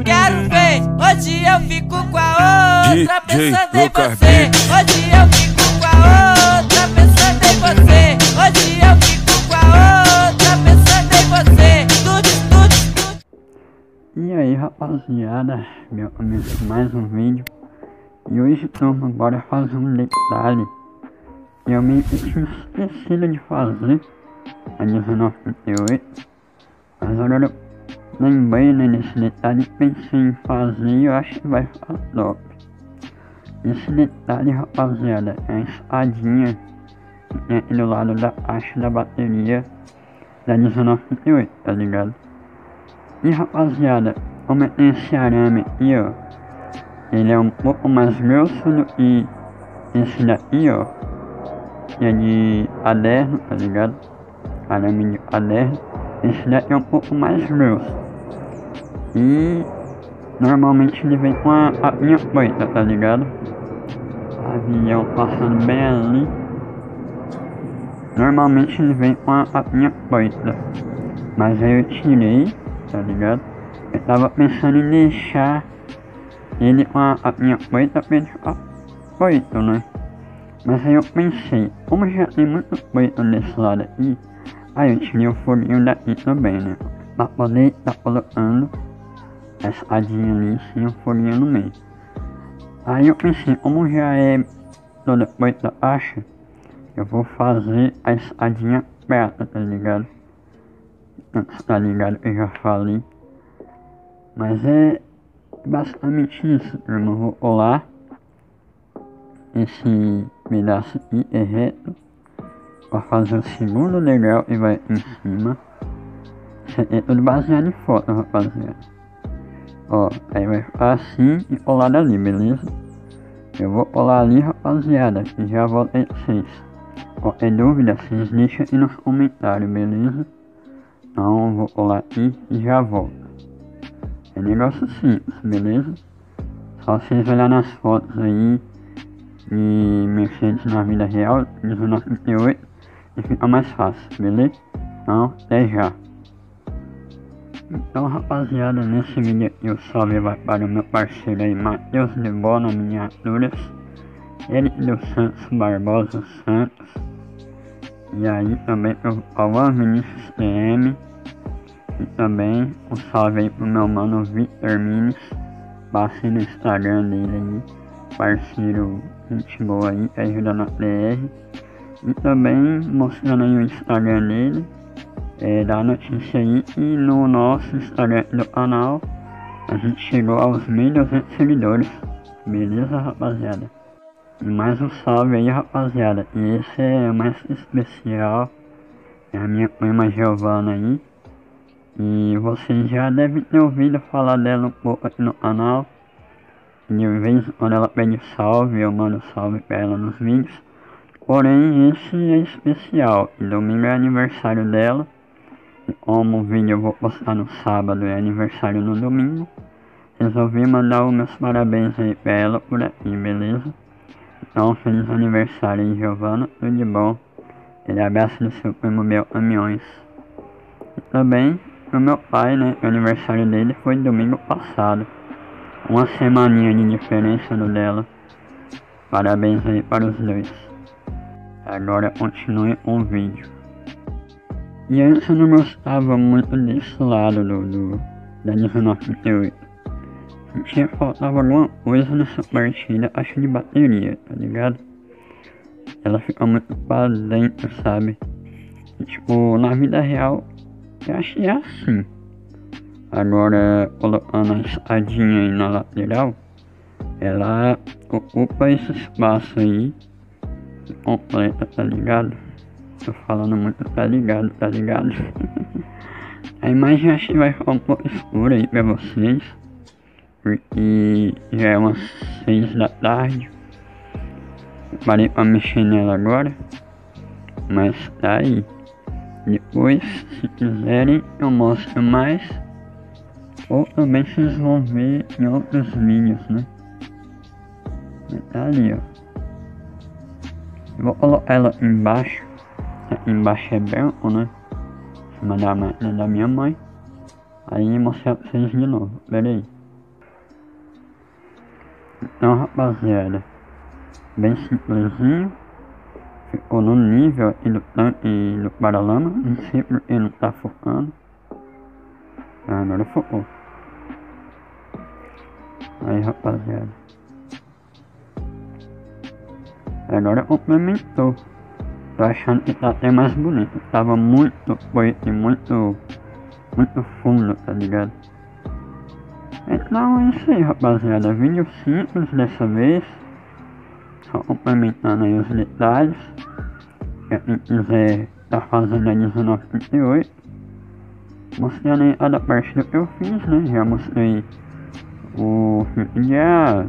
quero ver. Hoje eu fico com a outra, pensando em Lucas você. Hoje eu fico com a outra, pensando em você. Hoje eu fico com a outra, pensando em você. Tudo. E aí rapaziada, meu amigo, mais um vídeo. E hoje estamos agora fazer um detalhe que eu meio que tinha esquecido de fazer a 1958. Mas agora eu lembrei, né, nesse detalhe, pensei em fazer e eu acho que vai ficar top. Esse detalhe, rapaziada, é a espadinha que tem aqui do lado da caixa da bateria da 1958, tá ligado? E rapaziada, como tem esse arame aqui, ó, ele é um pouco mais grosso do que esse daqui, ó, que é de caderno, tá ligado? Arame de caderno. Esse daqui é um pouco mais grosso. E normalmente ele vem com a capinha preta, tá ligado? Avião passando bem ali. Normalmente ele vem com a capinha preta. Mas aí eu tirei, tá ligado? Eu tava pensando em deixar ele com a capinha preta pra ele ficar preto, né? Mas aí eu pensei, como já tem muito preto desse lado aqui, aí eu tirei o furinho daqui também, né? Pra poder estar colocando a escadinha ali sem o furinho no meio. Aí eu pensei, como já é toda preta a caixa, eu vou fazer a escadinha preta, tá ligado? Tá ligado que eu já falei. Mas é basicamente isso, turma. Eu vou colar esse pedaço aqui, é reto. Vou fazer o segundo degrau e vai em cima. Isso aqui é tudo baseado em foto, rapaziada. Ó, aí vai ficar assim e colado ali, beleza? Eu vou colar ali, rapaziada, e já volto aí pra vocês. Qualquer dúvida, vocês deixam aí nos comentários, beleza? Então, vou colar aqui e já volto. É negócio simples, beleza? Só vocês olharem nas fotos aí de Mercedes na vida real, 1958, e fica mais fácil, beleza? Então, até já. Então, rapaziada, nesse vídeo aqui o salve vai para o meu parceiro aí, Matheus de Boa Miniaturas, Eric dos Santos Barbosa Santos, e aí também o Cauã Vinícius TM, e também um salve aí pro meu mano Victor Minis, passe no Instagram dele aí, parceiro gente boa aí, que ajuda na PR, e também mostrando aí o Instagram dele, da notícia aí, e no nosso Instagram do canal a gente chegou aos 1.200 seguidores, beleza rapaziada? E mais um salve aí rapaziada, e esse é o mais especial, é a minha prima Giovana aí, e vocês já devem ter ouvido falar dela um pouco aqui no canal, e de vez quando ela pede salve, eu mando salve pra ela nos vídeos, porém esse é especial, e domingo é aniversário dela. E como o vídeo eu vou postar no sábado e aniversário no domingo, resolvi mandar os meus parabéns aí pra ela por aqui, beleza? Então, feliz aniversário aí, Giovana, tudo de bom. Aquele abraço do seu primo Bel Caminhões. E também pro meu pai, né? O aniversário dele foi domingo passado. Uma semaninha de diferença do dela. Parabéns aí para os dois. Agora continue com o vídeo. E antes eu não gostava muito desse lado da 1958. Tinha faltava alguma coisa nessa partida, acho de bateria, tá ligado? Ela fica muito pra dentro, sabe? E, tipo, na vida real, eu achei assim. Agora, colocando a escadinha aí na lateral, ela ocupa esse espaço aí, completa, tá ligado? Tô falando muito, tá ligado? A imagem acho que vai ficar um pouco escura aí pra vocês, porque já é umas 6 da tarde. Eu parei pra mexer nela agora, mas tá aí. Depois, se quiserem, eu mostro mais, ou também vocês vão ver em outros vídeos, né? Tá ali, ó. Eu vou colocar ela embaixo. Aqui embaixo é branco, né? Em cima da máquina da minha mãe. Aí mostrar pra vocês de novo, pera aí. Então, rapaziada, bem simplesinho. Ficou no nível e no paralama. Não sei porque não tá focando. Agora focou. Aí, rapaziada, agora complementou. Tô achando que tá até mais bonito. Tava muito preto e muito fundo, tá ligado? Então é isso aí, rapaziada. Vídeo simples dessa vez. Só complementando aí os detalhes. Pra quem quiser tá fazendo a 1938. Mostrando aí cada parte do que eu fiz, né? Já mostrei o filtro de ar,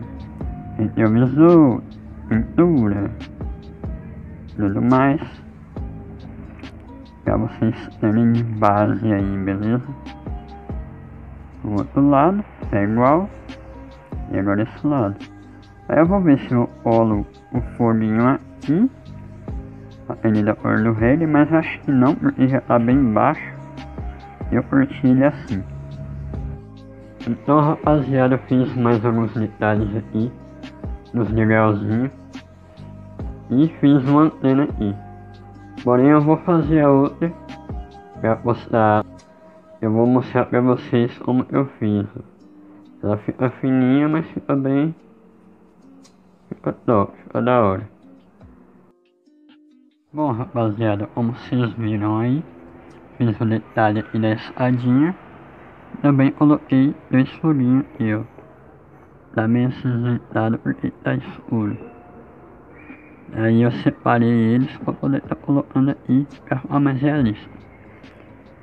retrovisor, pintura, tudo mais, pra vocês terem de base aí, beleza? O outro lado é igual, e agora esse lado. Aí eu vou ver se eu colo o forninho aqui, depende da cor do head, mas acho que não, porque já tá bem baixo. Eu curti ele assim. Então, rapaziada, eu fiz mais alguns detalhes aqui nos degrauzinhos e fiz uma antena aqui. Porém, eu vou fazer a outra pra postar. Eu vou mostrar pra vocês como eu fiz. Ela fica fininha, mas fica bem. Fica top, fica da hora. Bom, rapaziada, como vocês viram aí, fiz o detalhe aqui da escadinha. Também coloquei 2 furinhos aqui, ó. Tá meio acinzentado porque tá escuro. Aí eu separei eles pra poder tá colocando aqui pra ficar mais realista.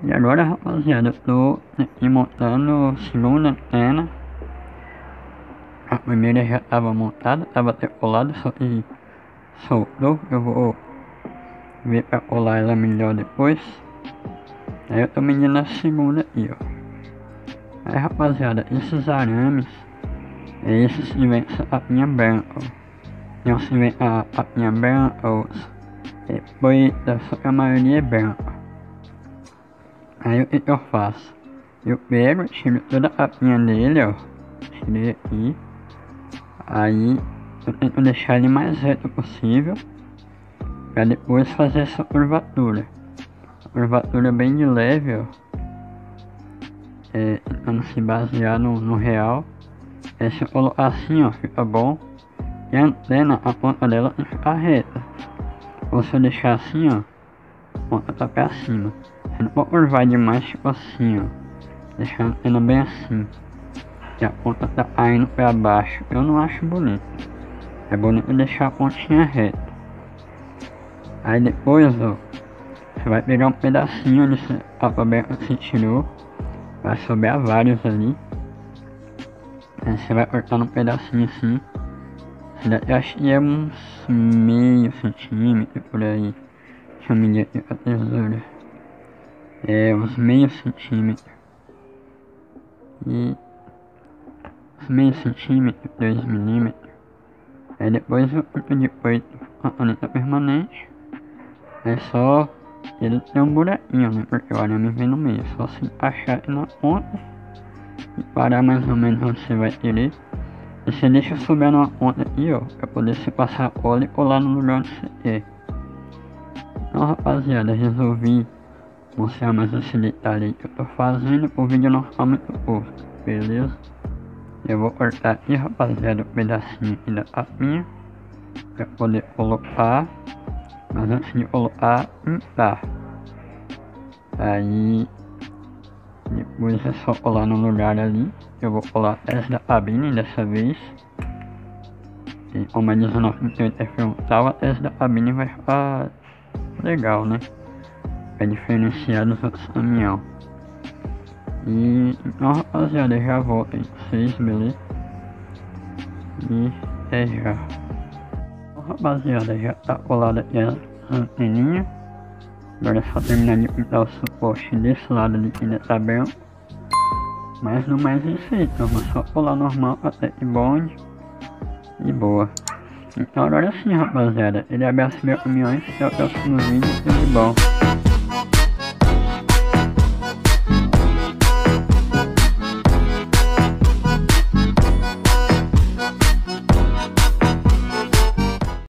E agora, rapaziada, eu tô aqui montando a segunda antena. A primeira já tava montada, tava até colada, só que soltou. Eu vou ver pra colar ela melhor depois. Aí eu tô medindo a segunda aqui, ó. Aí, rapaziada, esses arames, esses que vem essa papinha branca, ó. Tem uns que vem a papinha branca, outros é preta, só que a maioria é branca. Aí o que eu faço? Eu pego, tiro toda a papinha dele, ó. Tirei aqui. Aí eu tento deixar ele mais reto possível, pra depois fazer essa curvatura. A curvatura bem de leve, ó. Tentando se basear no real. Se eu colocar assim, ó, fica bom. E a antena, a ponta dela tem que ficar reta. Ou se eu deixar assim, ó, a ponta tá pra cima. Você não pode curvar demais, tipo assim, ó. Deixar a antena bem assim. E a ponta tá caindo pra baixo. Eu não acho bonito. É bonito deixar a pontinha reta. Aí depois, ó, você vai pegar um pedacinho desse papo aberto que você tirou. Vai sobrar vários ali. Aí você vai cortando um pedacinho assim. Eu acho que é uns meio centímetro por aí. Deixa eu medir aqui com a tesoura. É uns meio centímetro. E uns meio centímetro, 2 milímetros. Aí depois eu corto de 8 com a caneta permanente. É só ele tem um buraquinho, né? Porque o arame vem no meio. Só se encaixar aqui na ponta e parar mais ou menos onde você vai querer. E você deixa subir numa ponta aqui, ó, pra poder se passar a cola e colar no lugar onde você quer. Então, rapaziada, resolvi mostrar mais esse detalhe aí que eu tô fazendo. O vídeo não ficar muito curto, beleza? Eu vou cortar aqui, rapaziada, um pedacinho aqui da tapinha pra poder colocar. Mas antes de colocar, pintar. Aí depois é só colar no lugar ali. Eu vou colar atrás da cabine dessa vez. E como a 1938 é frontal, atrás da cabine vai ficar legal, né? Vai diferenciar dos outros caminhão. E então, rapaziada, eu já volto aí com vocês, beleza? E é já. Rapaziada, já tá colada aqui a anteninha. Agora é só terminar de pintar o suporte desse lado aqui da tabela. Mas no mais é isso aí, turma. Só colar normal até que bonde. E boa. Então agora sim, rapaziada. Ele abraça meu caminhão e até o próximo vídeo. Tudo de bom.